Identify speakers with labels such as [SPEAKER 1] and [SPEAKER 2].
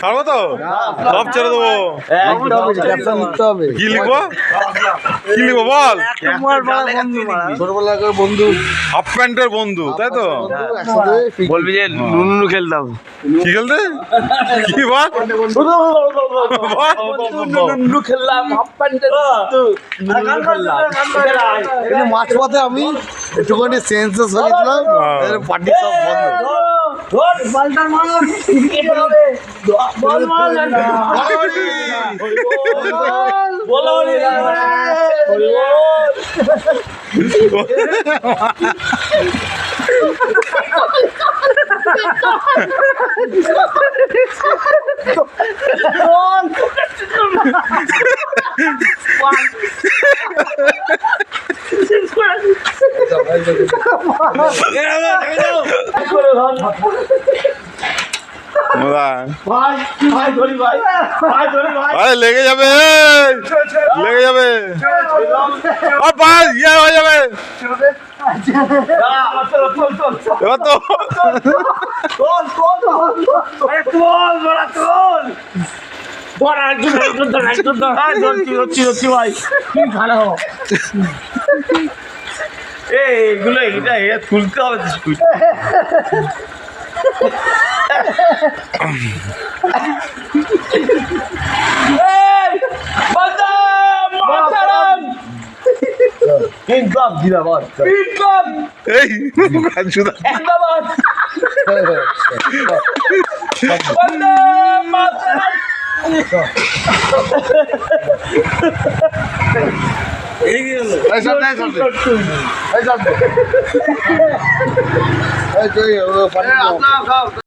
[SPEAKER 1] ছাড়বো তো সব ছেড়ে দেবো। কি লিখবো কি লিখবো বল?
[SPEAKER 2] ছোটবেলাকার বন্ধু,
[SPEAKER 1] হাফ প্যান্টের বন্ধু, তাই তো?
[SPEAKER 3] বলবি যে নুনু খেলতাম।
[SPEAKER 1] কি খেলতে? কি বল?
[SPEAKER 3] নুনু খেললাম, হাফ প্যান্টের
[SPEAKER 2] মাছ পথে আমি একটুখানি সেন্সেস হয়েছিলাম, পার্টি সব বন্ধ।
[SPEAKER 1] আরে লেগে যাবে, লেগে যাবে, ইয়ে হয়ে যাবে এবার তো।
[SPEAKER 3] এগুলো এটা তুলতে হবে।
[SPEAKER 1] এই শুধু
[SPEAKER 2] এই